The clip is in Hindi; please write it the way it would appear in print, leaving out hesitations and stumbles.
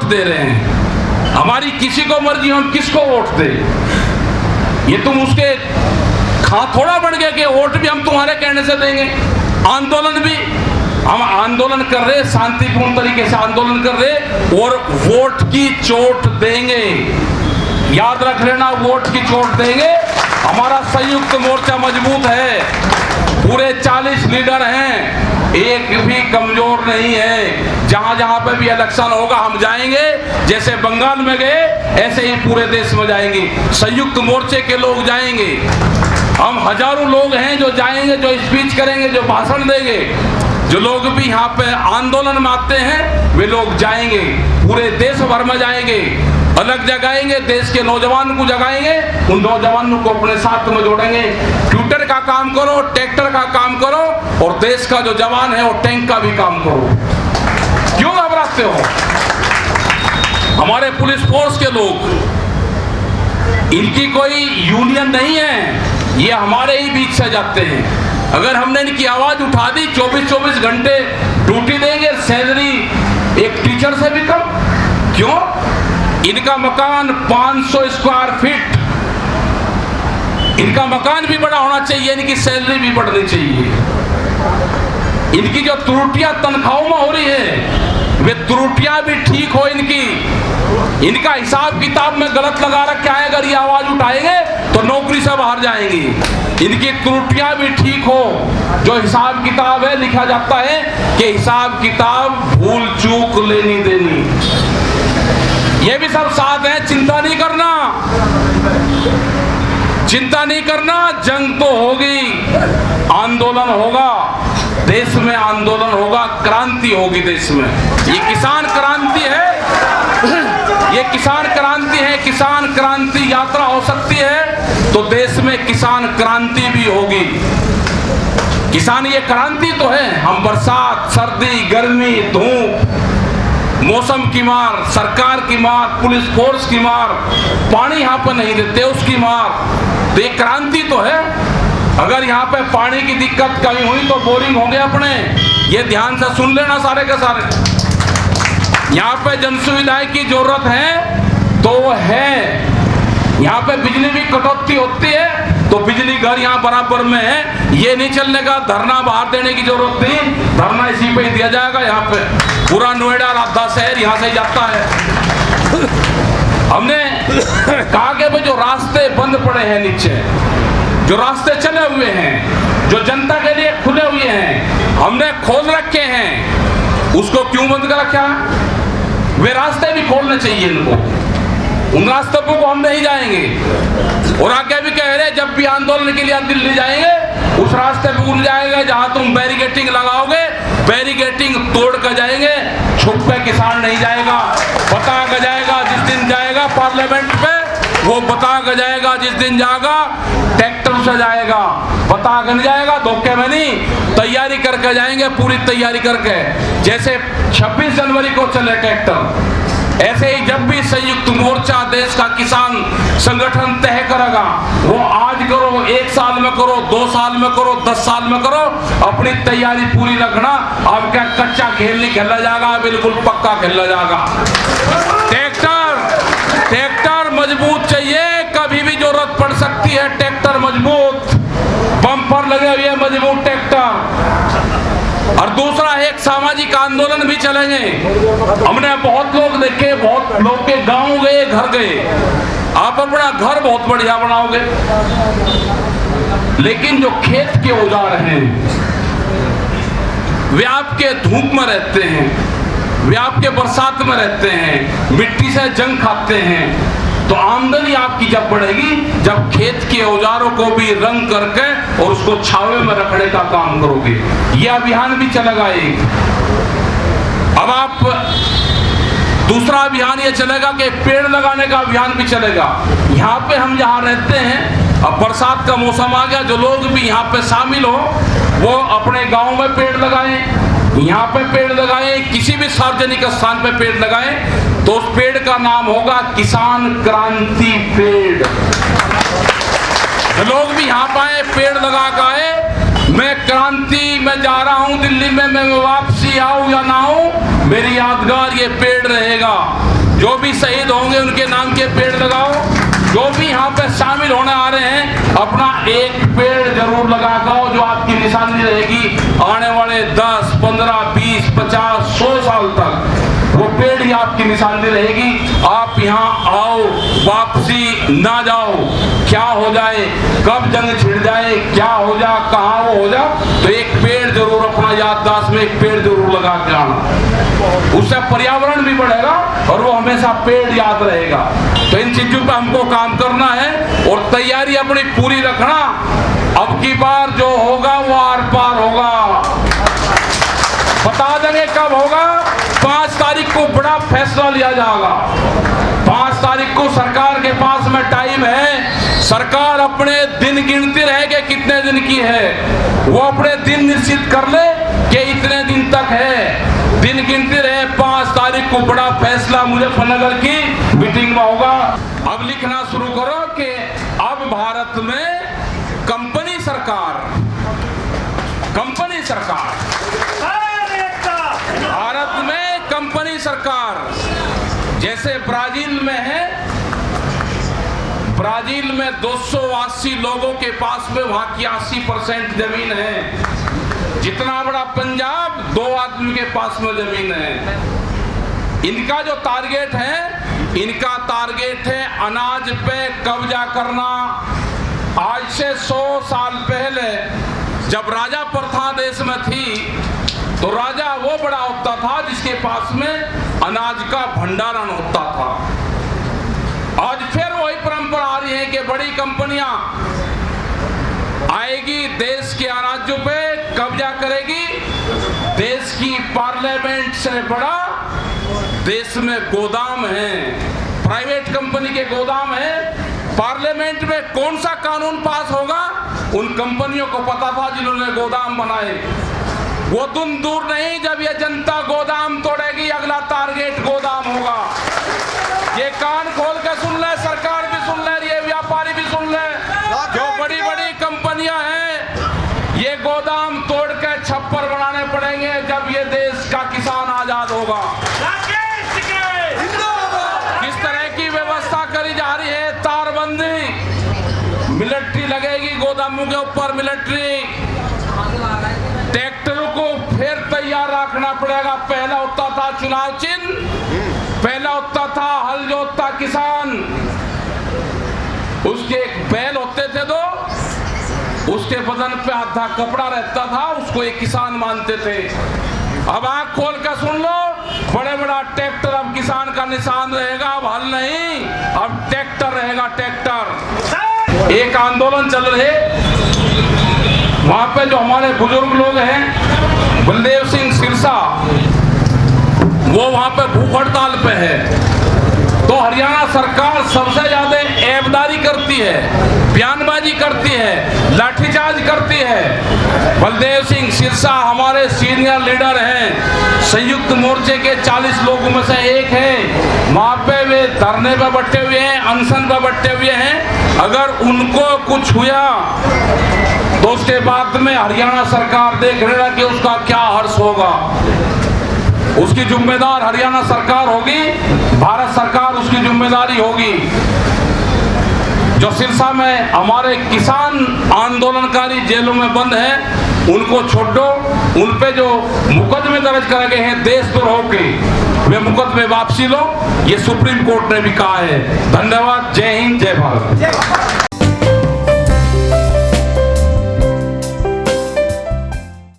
दे रहे हैं। हमारी किसी को मर्जी हम किसको वोट दें। ये तुम उसके थोड़ा बढ़ गया कि वोट भी हम तुम्हारे कहने से देंगे। आंदोलन भी हम आंदोलन कर रहे, शांतिपूर्ण तरीके से आंदोलन कर रहे और वोट की चोट देंगे। याद रख लेना, वोट की चोट देंगे। हमारा संयुक्त मोर्चा मजबूत है, पूरे 40 लीडर हैं, एक भी कमजोर नहीं है। जहां जहां पे भी इलेक्शन होगा हम जाएंगे, जैसे बंगाल में गए ऐसे ही पूरे देश में जाएंगे। संयुक्त मोर्चे के लोग जाएंगे, हम हजारों लोग हैं जो जाएंगे, जो स्पीच करेंगे, जो भाषण देंगे। जो लोग भी यहाँ पे आंदोलन में आते हैं वे लोग जाएंगे, पूरे देश भर में जाएंगे, अलग जगाएंगे, देश के नौजवान को जगाएंगे, उन नौजवानों को अपने साथ में जोड़ेंगे। ट्विटर का काम करो, ट्रैक्टर का काम करो और देश का जो जवान है वो टैंक का भी काम करो। क्यों घबराते हो? हमारे पुलिस फोर्स के लोग, इनकी कोई यूनियन नहीं है, ये हमारे ही बीच से जाते हैं। अगर हमने इनकी आवाज उठा दी, 24-24 घंटे ड्यूटी देंगे, सैलरी एक टीचर से भी कम। क्यों? इनका मकान 500 स्क्वायर फीट, इनका मकान भी बड़ा होना चाहिए, इनकी सैलरी भी बढ़नी चाहिए। इनकी जो त्रुटियां तनख्वाहों में हो रही है वे त्रुटियां भी ठीक हो इनकी। इनका हिसाब किताब में गलत लगा रखा है, अगर ये आवाज उठाएंगे तो नौकरी से बाहर जाएंगे। इनकी त्रुटियां भी ठीक हो, जो हिसाब किताब है लिखा जाता है कि हिसाब किताब भूल चूक लेनी देनी, ये भी सब साथ है। चिंता नहीं करना, चिंता नहीं करना, जंग तो होगी, आंदोलन होगा, देश में आंदोलन होगा, क्रांति होगी देश में। ये किसान क्रांति है, ये किसान क्रांति है। किसान क्रांति यात्रा हो सकती है तो देश में किसान क्रांति भी होगी। किसान ये क्रांति तो है। हम बरसात, सर्दी, गर्मी, धूप, मौसम की मार, सरकार की मार, पुलिस फोर्स की मार, पानी यहाँ पर नहीं देते उसकी मार, तो ये क्रांति तो है। अगर यहाँ पे पानी की दिक्कत कहीं हुई तो बोरिंग होंगे अपने, ये ध्यान से सुन लेना सारे के सारे। यहाँ पे जन सुविधाएं की जरूरत है तो है। यहाँ पे बिजली भी कटौती होती है तो बिजली घर यहाँ बराबर में है, ये नहीं चलने का। धरना बाहर देने की जरूरत नहीं, धरना इसी पे ही दिया जाएगा। यहाँ पे पूरा नोएडा, आधा शहर यहाँ से जाता है। हमने कहा कि भाई जो रास्ते बंद पड़े हैं नीचे, जो रास्ते चले हुए हैं, जो जनता के लिए खुले हुए हैं, हमने खोल रखे हैं, उसको क्यों बंद कर रखा? वे रास्ते भी खोलने चाहिए इनको। उन रास्तों को हम नहीं जाएंगे। और आगे भी कह रहे जब भी आंदोलन के लिए दिल्ली जाएंगे उस रास्ते पे भूल जाएंगे जहां तुम बैरिकेटिंग लगाओगे, बैरिकेटिंग तोड़ कर जाएंगे। छुप पे किसान नहीं जाएगा, बता कर जाएगा। जिस दिन जाएगा पार्लियामेंट पे वो बता कर जाएगा, जिस दिन जाएगा ट्रैक्टर से जाएगा, बता कर नहीं जाएगा, धोखे में नहीं, तैयारी करके जाएंगे, पूरी तैयारी करके। जैसे 26 जनवरी को चले ट्रैक्टर, ऐसे ही जब भी संयुक्त मोर्चा देश का किसान संगठन तय करेगा, वो आज करो, 1 साल में करो, 2 साल में करो, 10 साल में करो, अपनी तैयारी पूरी रखना। अब क्या कच्चा खेल नहीं खेला जाएगा, बिल्कुल पक्का खेला जाएगा। ट्रैक्टर मजबूत चाहिए, कभी भी जरूरत पड़ सकती है। ट्रैक्टर मजबूत, बम्पर लगे हुए मजबूत ट्रैक्टर। और दूसरा एक सामाजिक आंदोलन भी चलेंगे। हमने बहुत लोग देखे, बहुत लोग के गांव गए, घर गए। आप अपना घर बहुत बढ़िया बनाओगे, लेकिन जो खेत के औजार हैं वे आपके धूप में रहते हैं, वे आपके बरसात में रहते हैं, मिट्टी से जंग खाते हैं। तो आमदनी आपकी जब बढ़ेगी जब खेत के औजारों को भी रंग करके और उसको छावे में रखने का काम करोगे। यह अभियान भी चलेगा एक। अब आप दूसरा अभियान ये चलेगा कि पेड़ लगाने का अभियान भी चलेगा। यहाँ पे हम जहाँ रहते हैं, अब बरसात का मौसम आ गया, जो लोग भी यहाँ पे शामिल हो वो अपने गाँव में पेड़ लगाएं, यहाँ पे पेड़ लगाएं, किसी भी सार्वजनिक स्थान पे पेड़ लगाएं। तो उस पेड़ का नाम होगा किसान क्रांति पेड़। लोग भी यहाँ पाए, पेड़ लगा कर आए। मैं क्रांति में जा रहा हूँ दिल्ली में, मैं वापसी आऊँ या ना आऊँ, मेरी यादगार ये पेड़ रहेगा। जो भी शहीद होंगे उनके नाम के पेड़ लगाओ। जो भी यहाँ पे शामिल होने आ रहे हैं अपना एक पेड़ जरूर लगाओ, जो आपकी निशानी रहेगी आने वाले 10, 15, 20, 50, 100 साल तक वो पेड़ ही आपकी निशानी रहेगी। आप यहाँ आओ, वापसी ना जाओ। क्या हो जाए, कब जंग छिड़ जाए, क्या हो जा, कहाँ वो हो जा, तो एक पेड़ जरूर अपना याददाश्त में एक पेड़ जरूर लगा के आना। उससे पर्यावरण भी बढ़ेगा और वो हमेशा पेड़ याद रहेगा। तो इन चीजों पर हमको काम करना है और तैयारी अपनी पूरी रखना। अब की बार जो होगा वो आर पार होगा। बता देंगे कब होगा। 5 तारीख को बड़ा फैसला लिया जाएगा। 5 तारीख को सरकार के पास में टाइम है। सरकार अपने दिन गिनती रहे कि कितने दिन की है, वो अपने दिन निश्चित कर ले कि इतने दिन तक है, दिन गिनती रहे। 5 तारीख को बड़ा फैसला मुजफ्फरनगर की मीटिंग में होगा। अब लिखना शुरू करो कि अब भारत में कंपनी सरकार, भारत में कंपनी सरकार जैसे ब्राजील में है। ब्राजील में 280 लोगों के पास में वहां की 80% जमीन है। जितना बड़ा पंजाब 2 आदमी के पास में जमीन है। इनका जो टारगेट है, इनका टारगेट है अनाज पे कब्जा करना। आज से 100 साल पहले जब राजा प्रथा देश में थी तो राजा वो बड़ा होता था जिसके पास में अनाज का भंडारण होता था। आज फिर वही परंपरा आ रही है कि बड़ी कंपनियां आएगी, देश के अनाजों पे कब्जा करेगी। देश की पार्लियामेंट से बड़ा देश में गोदाम है, प्राइवेट कंपनी के गोदाम है। पार्लियामेंट में कौन सा कानून पास होगा उन कंपनियों को पता था जिन्होंने गोदाम बनाए। वो दिन दूर नहीं जब ये जनता गोदाम तोड़ेगी, अगला टारगेट गोदाम होगा। ये कान खोल के सुन ले, सरकार भी सुन ले, ये व्यापारी भी सुन ले। जो बड़ी बड़ी कंपनियां हैं ये गोदाम तोड़ के छप्पर बनाने पड़ेंगे जब ये देश का किसान आजाद होगा। किस तरह की व्यवस्था करी जा रही है, तारबंदी, मिलिट्री लगेगी गोदामों के ऊपर, मिलिट्री। ट्रैक्टरों को फिर तैयार रखना पड़ेगा। पहला होता था चुनाव चिन्ह, पहला होता था हल जोतता किसान, उसके एक बैल होते थे 2, उसके बदन पे आधा कपड़ा रहता था, उसको एक किसान मानते थे। अब आंख खोल कर सुन लो, बड़े बड़ा ट्रैक्टर अब किसान का निशान रहेगा। अब हल नहीं, अब ट्रैक्टर रहेगा, ट्रैक्टर। एक आंदोलन चल रहे वहां पे जो हमारे बुजुर्ग लोग हैं, बलदेव सिंह सिरसा, वो वहां पे भूख हड़ताल पे है। तो हरियाणा सरकार सबसे ज्यादा ऐबदारी करती है, बयानबाजी करती है, लाठीचार्ज करती है। बलदेव सिंह सिरसा हमारे सीनियर लीडर हैं, संयुक्त मोर्चे के 40 लोगों में से एक है। वहां पे वे धरने पे बैठे हुए हैं, अनशन पे बैठे हुए हैं। अगर उनको कुछ हुआ तो उसके बाद में हरियाणा सरकार देख लेना कि उसका क्या हर्ष होगा। उसकी जिम्मेदार हरियाणा सरकार होगी, भारत सरकार उसकी जिम्मेदारी होगी। जो सिरसा में हमारे किसान आंदोलनकारी जेलों में बंद हैं उनको छोड़ो। उन पे जो मुकदमे दर्ज करे गए हैं देशद्रोह के, वे मुकदमे वापसी लो, ये सुप्रीम कोर्ट ने भी कहा है। धन्यवाद। जय हिंद, जय भारत।